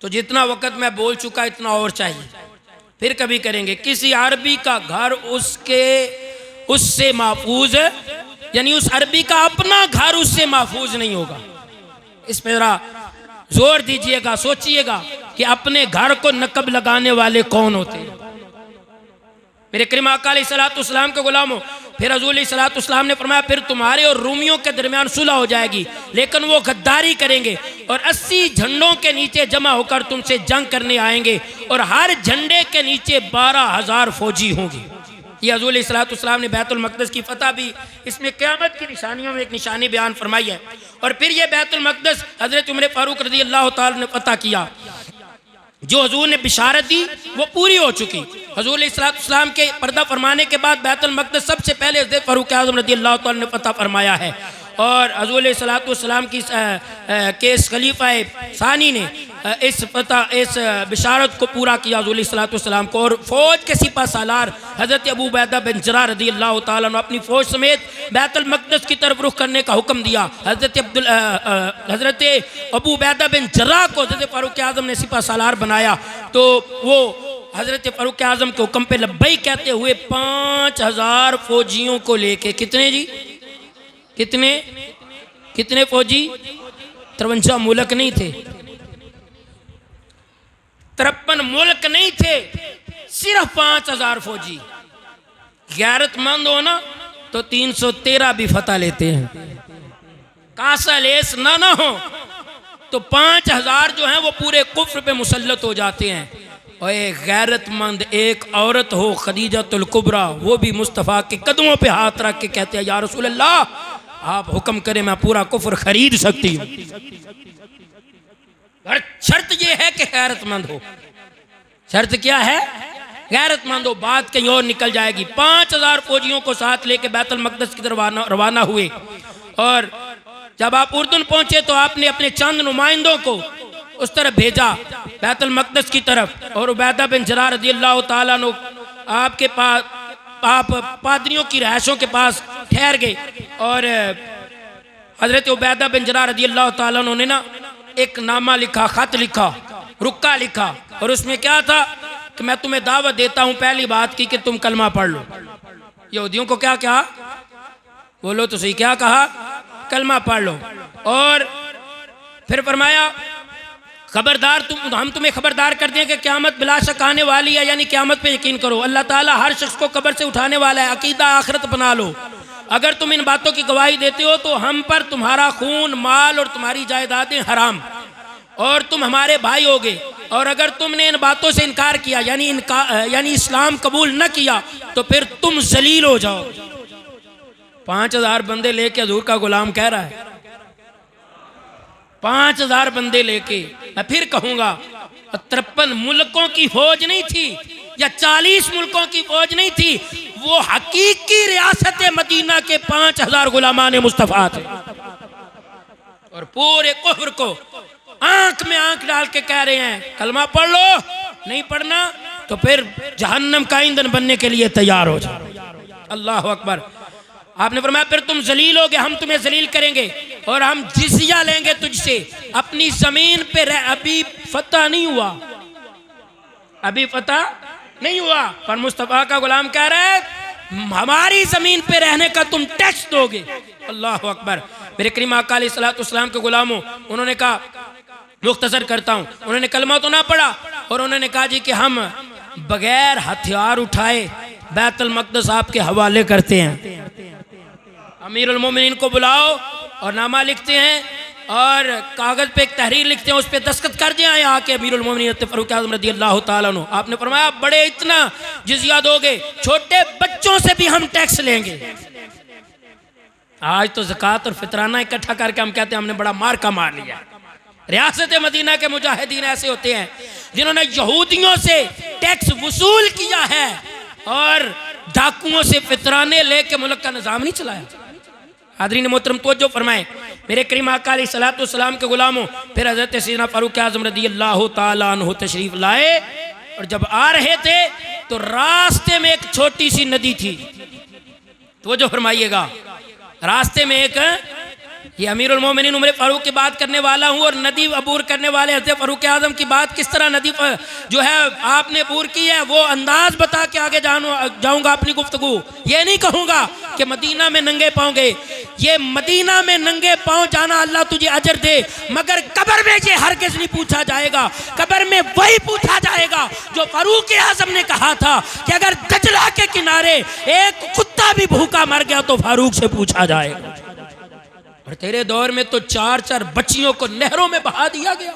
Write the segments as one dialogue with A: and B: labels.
A: तो जितना वक्त मैं बोल चुका इतना और चाहिए, फिर कभी करेंगे। किसी अरबी का घर उससे महफूज, यानी उस अरबी का अपना घर उससे महफूज नहीं होगा। इस पर जरा जोर दीजिएगा, सोचिएगा कि अपने घर को नकब लगाने वाले कौन होते हैं। मेरे करीम आका अलैहिस्सलाम के गुलामों, फिर हज़ूर अलैहिस्सलाम ने फरमाया फिर तुम्हारे और रूमियों के दरमियान सुलह हो जाएगी, लेकिन वो गद्दारी करेंगे और 80 झंडों के नीचे जमा होकर तुमसे जंग करने आएंगे और हर झंडे के नीचे 12,000 फौजी होंगे। ये हज़ूर अलैहिस्सलाम ने बैतुल मक़दस की फतह भी इसमें क़यामत की निशानियों में एक निशानी बयान फरमाई है। और फिर ये बैतुल मक़दस हज़रत उमर फ़ारूक रज़ी अल्लाह ताला ने फतह किया। जो हजूर ने बिशारत दी वो पूरी हो चुकी। हजूर अलैहिस्सलाम के पर्दा फरमाने के बाद बैतुल मक़दस सबसे पहले हज़रत फ़ारूक आज़म रज़ी अल्लाह ताला ने फतह फरमाया है। और हजूर अलैहिस्सलाम की केस खलीफा सानी ने इस बिशारत को पूरा किया हजूर अलैहिस्सलाम को। और फ़ौज के सिपा सालार हज़रत अबू उबैदा बिन जर्राह रज़ी अल्लाह ताला ने अपनी फ़ौज समेत बैतुल मक़दस की तरफ रुख करने का हुक्म दिया। हज़रत अबू उबैदा बिन जर्राह को हज़रत फ़ारूक आज़म ने सिपा सालार बनाया। तो वो हज़रत फ़ारूक आज़म के हुक्म पे लब्बैक कहते हुए 5,000 फौजियों को लेके, कितने जी, कितने फौजी, 53 मुल्क नहीं थे, 53 मुल्क नहीं थे, सिर्फ 5,000 फौजी। गैरतमंद हो ना तो 313 भी फतह लेते हैं। कासा लेस ना हो तो 5,000 जो हैं वो पूरे कुफ्र पे मुसल्लत हो जाते हैं। और एक गैरतमंद एक औरत हो खदीजतुल कुबरा, वो भी मुस्तफ़ा के कदमों पे हाथ रख के कहते हैं या रसूल अल्लाह आप हुक्म करें मैं पूरा कुफ्र खरीद सकती हूँ। शर्त ये है कि गैरतमंद हो। शर्त क्या है? गैरतमंद हो। बात कहीं और निकल जाएगी। 5,000 फौजियों को साथ लेके बैतुल मक़दस की तरफ रवाना हुए। और जब आप उर्दुन पहुंचे तो आपने अपने चंद नुमाइंदों को उस तरफ भेजा बैतुल मक़दस की तरफ। और उबैदा बिन जर्राह रज़ी अल्लाह ताला अन्हु आपके पास, आप पादरियों की रहायशों के पास ठहर गए। और हज़रत उबैदा बिन जर्राह रज़ी अल्लाह ताला अन्हु ने ना एक नामा लिखा, खत लिखा, रुक्का लिखा। और उसमें क्या था कि मैं तुम्हें दावत देता हूँ पहली बात की कि तुम कलमा पढ़ लो। यहूदियों को क्या कहा? बोलो तो सही, क्या कहा? कलमा पढ़ लो। और फिर फरमाया खबरदार, हम तुम्हें खबरदार कर दें कि क़यामत बिला शक आने वाली है, यानी क़यामत पे यकीन करो। अल्लाह ताला हर शख्स को कब्र से उठाने वाला है। अकीदा आखिरत बना लो। अगर तुम इन बातों की गवाही देते हो तो हम पर तुम्हारा खून, माल और तुम्हारी जायदादें हराम, और तुम हमारे भाई होगे। और अगर तुमने इन बातों से इनकार किया, यानी इस्लाम कबूल न किया, तो फिर तुम जलील हो जाओ। 5,000 बंदे लेके हजूर का गुलाम कह रहा है, 5,000 बंदे लेके। मैं फिर कहूंगा 53 मुल्कों की फौज नहीं थी या 40 मुल्कों की फौज नहीं थी, वो हकीकी रियासत मदीना के 5,000 गुलामान मुस्तफ़ा थे। और पूरे कुफ्र को आंख में आंख डाल के कह रहे हैं कलमा पढ़ लो, नहीं पढ़ना तो फिर जहन्नम का ईंधन बनने के लिए तैयार हो जाओ। अल्लाह अकबर। आपने फरमाया फिर तुम जलील होगे, हम तुम्हें जलील करेंगे और हम जिज़िया लेंगे तुझसे। अपनी जमीन पे अभी फतह नहीं हुआ, अभी फतह नहीं हुआ, पर मुस्तफ़ा का गुलाम कह रहा है हमारी जमीन पे रहने का तुम टैक्स दोगे। अल्लाह अकबर। मेरे करीम आका अलैहिस्सलाम के गुलामों, उन्होंने कहा, मुख्तसर करता हूँ, उन्होंने कलमा तो ना पढ़ा और उन्होंने कहा जी कि हम बगैर हथियार उठाए बैतुल मक़दस आपके हवाले करते हैं। अमीरुल मोमिनीन को बुलाओ और नामा लिखते हैं और कागज़ पे एक तहरीर लिखते हैं, उस पर दस्तखत कर दिया यहाँ के अमीरुल मोमिनीन फ़ारूक आज़म रज़ी अल्लाह ताला अन्हु। आपने फरमाया बड़े इतना जिज़िया दोगे, छोटे बच्चों से भी हम टैक्स लेंगे। आज तो ज़कात और फितराना इकट्ठा करके हम कहते हैं हमने बड़ा मार्का मार लिया। रियासत मदीना के मुजाहिदीन ऐसे होते हैं जिन्होंने यहूदियों से टैक्स वसूल किया है और डाकुओं से फितराने लेके मुल्क का निज़ाम नहीं चलाया। हाज़रीन मोहतरम तवज्जो फरमाएं, मेरे करीम आका अलैहिस्सलाम के गुलामों, फिर हज़रत सैयदना फ़ारूक आज़म रज़ी अल्लाह ताला अन्हु तशरीफ़ लाए। और जब आ रहे थे तो रास्ते में एक छोटी सी नदी थी। तवज्जो फरमाइएगा, रास्ते में एक ये अमीरुल मोमिनीन उमर फारूक की बात करने वाला हूँ और नदी अबूर करने वाले हज़रत फारूक आज़म की बात किस तरह नदी जो है आपने अबूर की है वो अंदाज बता के आगे जाऊँगा अपनी गुफ्तगू। ये नहीं कहूँगा कि मदीना में नंगे पाँव गए, ये मदीना में नंगे पाँव जाना अल्लाह तुझे अजर दे, मगर कब्र में ये हरगिज़ नहीं पूछा जाएगा। कब्र में वही पूछा जाएगा जो फारूक आज़म ने कहा था कि अगर दजला के किनारे एक कुत्ता भी भूखा मर गया तो फारूक से पूछा जाएगा। और तेरे दौर में तो 4-4 बच्चियों को नहरों में बहा दिया गया,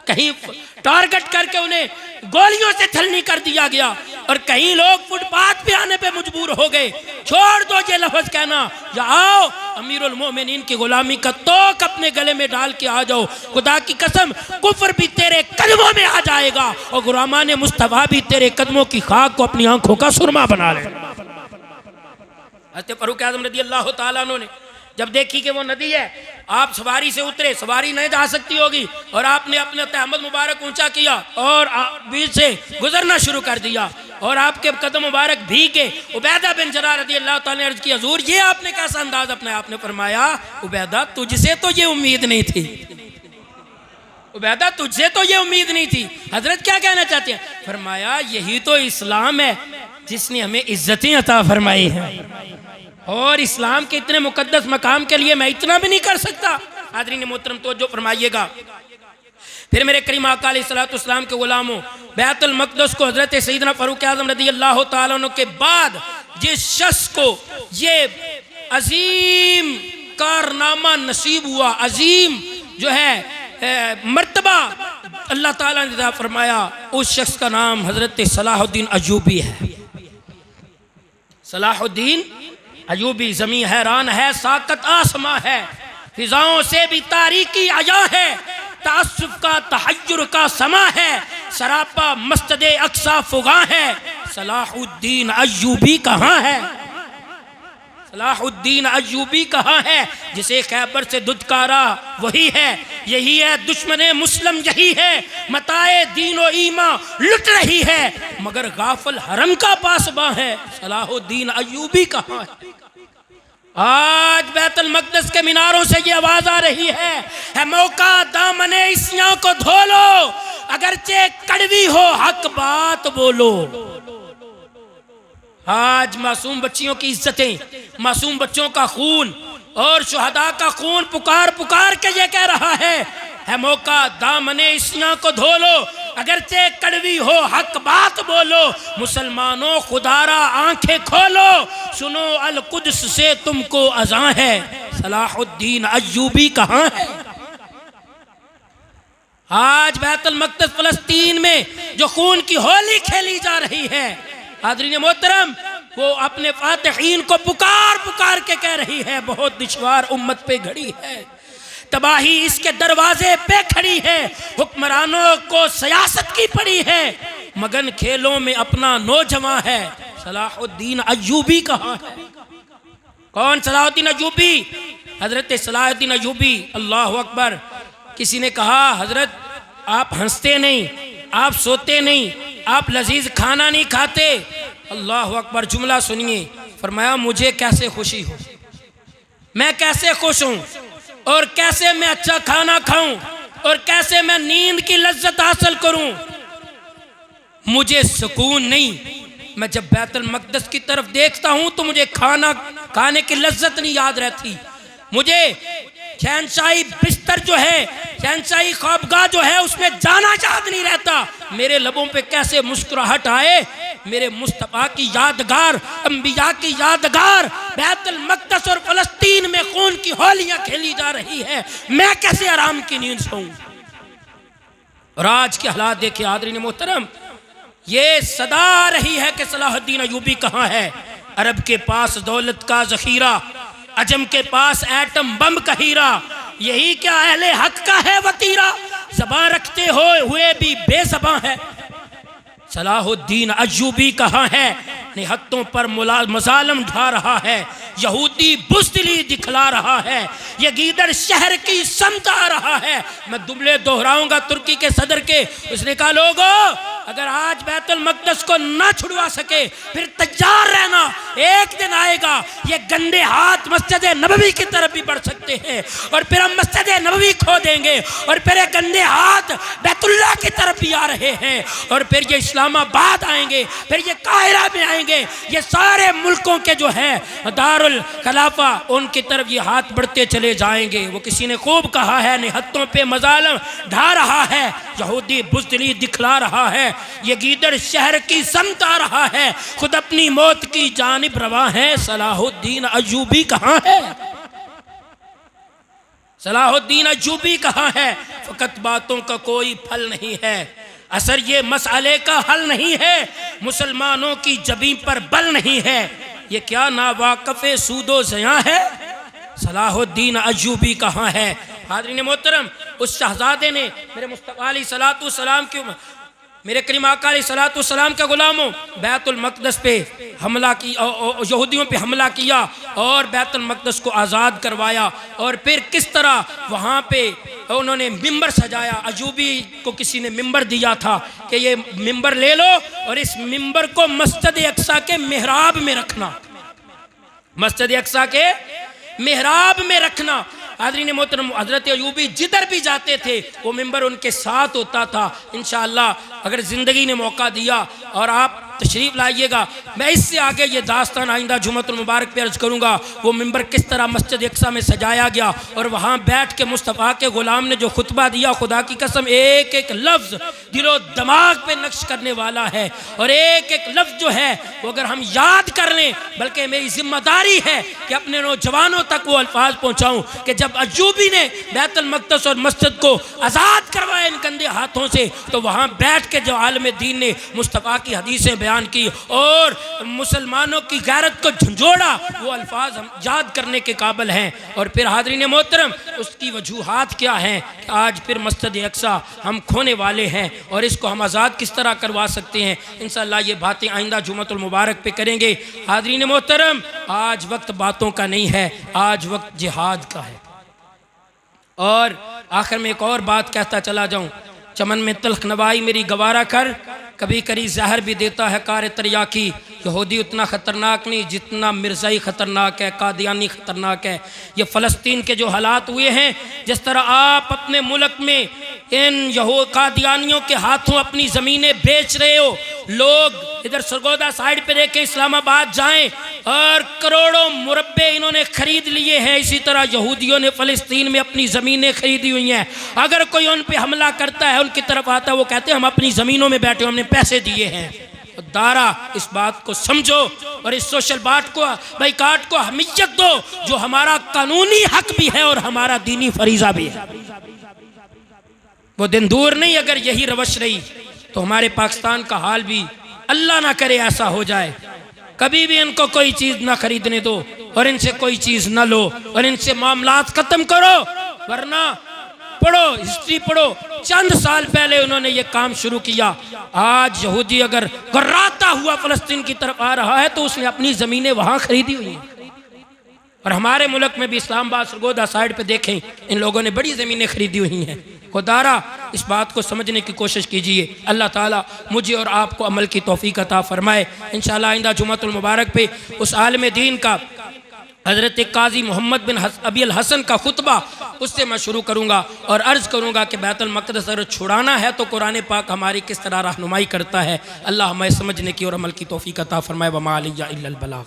A: कहीं टारगेट करके उन्हें गोलियों से छलनी कर दिया गया, और कहीं लोग फुटपाथ पे आने पे मजबूर हो गए। छोड़ दो ये लफ्ज कहना, या आओ अमीरुल मोमिनीन की गुलामी का तोक अपने गले में डाल के आ जाओ। खुदा की कसम कुफ्र भी तेरे कदमों में आ जाएगा और गुलामान मुस्तफा भी तेरे कदमों की खाक को अपनी आंखों का सुरमा बना ले। हज़रत फारूक आज़म रज़ी अल्लाह तआला अन्हु ने जब देखी कि वो नदी है, आप सवारी से उतरे, सवारी नहीं जा सकती होगी, और आपने अपने तहमद मुबारक ऊंचा किया और बीच से गुजरना शुरू कर दिया और आपके कदम मुबारक भीगे। उबैदा बिन जर्राह रज़ी अल्लाह तआला ने अर्ज़ की, हुज़ूर ये आपने कैसा अंदाज अपना? आपने फरमाया, उबैदा तुझसे तो ये उम्मीद नहीं थी, उबैदा तुझसे तो ये उम्मीद नहीं थी। हजरत क्या कहना चाहते हैं? फरमाया यही तो इस्लाम है जिसने हमें इज्जतें अता फरमाई है, और इस्लाम के इतने मुकद्दस मकाम के लिए मैं इतना भी नहीं कर सकता। हाज़रीन मोहतरम तवज्जो फरमाइएगा। फिर मेरे करीम आका अलैहिस्सलाम के गुलामों, बैतुल मक़दस को हज़रत सैयदना फारूक आज़म रज़ी अल्लाह तआला अन्हु के बाद जिस शख्स को ये अजीम कारनामा नसीब हुआ, अजीम जो है मर्तबा अल्लाह ताला ने अता फरमाया, उस शख्स का नाम हज़रत सलाहुद्दीन अय्यूबी है। सलाहुद्दीन अय्यूबी। ज़मीं हैरान है, साकत आसमां है, फिजाओं से भी तारीकी आया है, तासुफ का तहय्युर का समा है, सरापा मस्जिद अक्सा फुगा है। सलाहुद्दीन अय्यूबी कहाँ है? सलाहुद्दीन अय्यूबी कहाँ है? जिसे खैबर से दुदकारा वही है, यही है दुश्मने मुस्लिम, यही है मताए दीनो ईमा लुट रही है, मगर गाफल हरम का पासबा है। सलाहुद्दीन अय्यूबी कहाँ है? आज बैतुल मक़दस के मीनारों से ये आवाज आ रही है मौका दामने इस्यां को धो लो, अगरचे कड़वी हो हक बात बोलो। आज मासूम बच्चियों की इज्जतें, मासूम बच्चों का खून और शुहदा का खून पुकार पुकार के ये कह रहा है मौका दामने इस्यां को धो लो, अगरचे कड़वी हो हक बात बोलो। मुसलमानों खुदारा आंखें खोलो, सुनो अल कुद्स से तुमको अज़ां है। सलाहुद्दीन अय्यूबी कहाँ है? आज बैतुल मक़दस फ़लस्तीन में जो खून की होली खेली जा रही है, हाज़रीन मोहतरम, वो अपने फातिहीन को पुकार पुकार के कह रही है बहुत दुश्वार उम्मत पे घड़ी है, तबाही इसके दरवाजे पे खड़ी है, हुक्मरानों को सियासत की पड़ी है, मगन खेलों में अपना नौजवान है। सलाहुद्दीन अय्यूबी कहाँ है? कौन सलाहुद्दीन अय्यूबी? हजरत सलाहुद्दीन अय्यूबी। अल्लाह अकबर। किसी ने कहा, हजरत आप हंसते नहीं, आप सोते नहीं, आप लजीज खाना नहीं खाते। अल्लाह अकबर। जुमला सुनिए। फरमाया मुझे कैसे खुशी हो, मैं कैसे खुश हूँ, और कैसे मैं अच्छा खाना खाऊं, और कैसे मैं नींद की लज्जत हासिल करूं। मुझे सुकून नहीं, मैं जब बैतुल मक़दस की तरफ देखता हूं तो मुझे खाना खाने की लज्जत नहीं याद रहती, मुझे शहंशाही बिस्तर जो है, शहंशाही ख्वाबगाह जो है, उसमें जाना याद नहीं रहता। मेरे लबों पे कैसे मुस्कुराहट आए, मेरे मुस्तफ़ा की यादगार, अंबिया की यादगार, बैतुल मक़दस और फ़लस्तीन में खून की होलियां खेली जा रही है, मैं कैसे आराम की नींद सोऊं। और आज के हालात देखिए हाज़रीन मोहतरम, ये सदा रही है कि सलाहुद्दीन अय्यूबी कहाँ है? अरब के पास दौलत का ज़ख़ीरा, अजम के पास एटम बम का हीरा, यही क्या अहले हक का है वतीरा, ज़बान रखते हुए भी बेज़बान है। सलाहुद्दीन अय्यूबी कहाँ है? निहत्तों पर मज़ालम ढा रहा है, यहूदी बुज़दिली दिखला रहा है, ये गीदड़ शहर की समत आ रहा है। मैं दुबले दोहराऊंगा तुर्की के सदर के, उसने कहा लोगो अगर आज बैतुल मक़दस को ना छुड़वा सके फिर तैयार रहना, एक दिन आएगा ये गंदे हाथ मस्जिद नबवी की तरफ भी बढ़ सकते हैं और फिर हम मस्जिद नबवी खो देंगे और फिर ये गंदे हाथ बैतुल्लाह की तरफ भी आ रहे हैं और फिर ये इस्लामाबाद आएंगे, फिर ये काहिरा में आएंगे, ये सारे मुल्कों के जो है दारुल खिलाफा उनकी तरफ ये हाथ बढ़ते चले जाएंगे। वो किसी ने खूब कहा है, निहत्तों पे मजालम ढा रहा है, यहूदी बुज़दिली दिखला रहा है, ये गीदड़ शहर की समत आ रहा है, खुद अपनी मौत की जानिब रवा है। सलाहुद्दीन अय्यूबी कहाँ है? सलाहुद्दीन अय्यूबी कहाँ है? फकत बातों का कोई फल नहीं है, असर ये मसले का हल नहीं है, मुसलमानों की जबीं पर बल नहीं है, ये क्या नावाकफ़े सूदो ज़ियां है? सलाहुद्दीन अय्यूबी कहाँ है? हाज़रीन मोहतरम, उस शहजादे ने मेरे मुस्तफ़ा अलैहि सलाम के, मेरे करीम आका अलैहि सलाम के गुलामों बैतुल मक़दस पे हमला की, यहूदियों पे हमला किया और बैतुल मक़दस को आज़ाद करवाया और फिर किस तरह वहाँ पे उन्होंने मिंबर सजाया। अय्यूबी को किसी ने मिंबर दिया था कि ये मिंबर ले लो और इस मिंबर को मस्जिद अक्सा के मेहराब में रखना, मस्जिद अक्सा के मेहराब में रखना। हाज़रीन मोहतरम, हज़रत अय्यूबी जिधर भी जाते थे वो मिंबर उनके साथ होता था। इंशाअल्लाह अगर ज़िंदगी ने मौका दिया और आप तशरीफ़ लाइएगा, मैं इससे आगे ये दास्तान आइंदा जुम्मतुल मुबारक पे अर्ज़ करूँगा। वो मिंबर किस तरह मस्जिद अक्सा में सजाया गया और वहाँ बैठ के मुस्तफ़ा के ग़ुलाम ने जो खुतबा दिया, खुदा की कसम एक एक लफ्ज़ दिलो दिमाग पे नक्श करने वाला है और एक एक लफ्ज़ जो है वो अगर हम याद कर लें, बल्कि मेरी ज़िम्मेदारी है कि अपने नौजवानों तक वो अल्फाज पहुँचाऊँ कि जब अय्यूबी ने बैतुल मक़दस और मस्जिद को आज़ाद करवाया इन गंदे हाथों से, तो वहाँ बैठ के जो आलम दीन ने मुस्तफ़ा की हदीसें बयान की और मुसलमानों की गैरत को झंझोड़ा, वो अल्फाज हम याद करने के काबिल हैं। और फिर हाज़रीन मोहतरम, उसकी वजूहात क्या हैं कि आज फिर मस्जिद अक्सा हम खोने वाले हैं और इसको हम आज़ाद किस तरह करवा सकते हैं। इंशाअल्लाह ये बातें आइंदा जुम्मतुल मुबारक पे करेंगे। हाज़रीन मोहतरम, आज वक्त बातों का नहीं है, आज वक्त जिहाद का है। और आखिर में एक और बात कहता चला जाऊं, चमन में तल्ख नवाई मेरी गवारा कर, कभी कभी जहर भी देता है कार तरियाकी। यहूदी उतना ख़तरनाक नहीं जितना मिर्ज़ाई ख़तरनाक है, कादियानी ख़तरनाक है। ये फ़लस्तीन के जो हालात हुए हैं, जिस तरह आप अपने मुल्क में इन कादियानियों के हाथों अपनी ज़मीनें बेच रहे हो, लोग इधर सरगोदा साइड पे देखें, इस्लामाबाद जाएं और करोड़ों मुरब्बे इन्होंने ख़रीद लिए हैं। इसी तरह यहूदियों ने फ़लस्तीन में अपनी ज़मीनें खरीदी हुई हैं। अगर कोई उन पे हमला करता है, उनकी तरफ आता है, वो कहते हैं हम अपनी ज़मीनों में बैठे, हमने पैसे दिए हैं। तो दारा इस बात को समझो और इस सोशल बाइकाट को अहमियत दो, जो हमारा कानूनी हक भी है और हमारा दीनी फरीज़ा भी है। वो दिन दूर नहीं, अगर यही रवश रही तो हमारे पाकिस्तान का हाल भी, अल्लाह ना करे ऐसा हो जाए, कभी भी इनको कोई चीज़ ना खरीदने दो और इनसे कोई चीज़ ना लो और इनसे मामलात ख़त्म करो। वरना पढ़ो, हिस्ट्री पढ़ो, चंद साल पहले उन्होंने ये काम शुरू किया। आज यहूदी अगर गर्राता हुआ फ़लस्तीन की तरफ आ रहा है तो उसने अपनी ज़मीनें वहाँ खरीदी हुई हैं। और हमारे मुल्क में भी इस्लामाबाद सरगोदा साइड पे देखें, इन लोगों ने बड़ी ज़मीनें खरीदी हुई हैं। खुदारा इस बात को समझने की कोशिश कीजिए। अल्लाह ताला मुझे और आपको अमल की तौफीक अता फरमाए। इंशाअल्लाह आइंदा जुम्मतुल मुबारक पे उस आलिम दीन का हज़रत काजी मोहम्मद बिन अबी अल हसन का खुतबा उससे मैं शुरू करूँगा और अर्ज़ करूँगा कि बैतुल मक़दस अगर छुड़ाना है तो कुरान पाक हमारी किस तरह रहनुमाई करता है। अल्लाह हमें समझने की और अमल की तौफीक अता फरमाए। वमा अलैना इल्लल बलाग।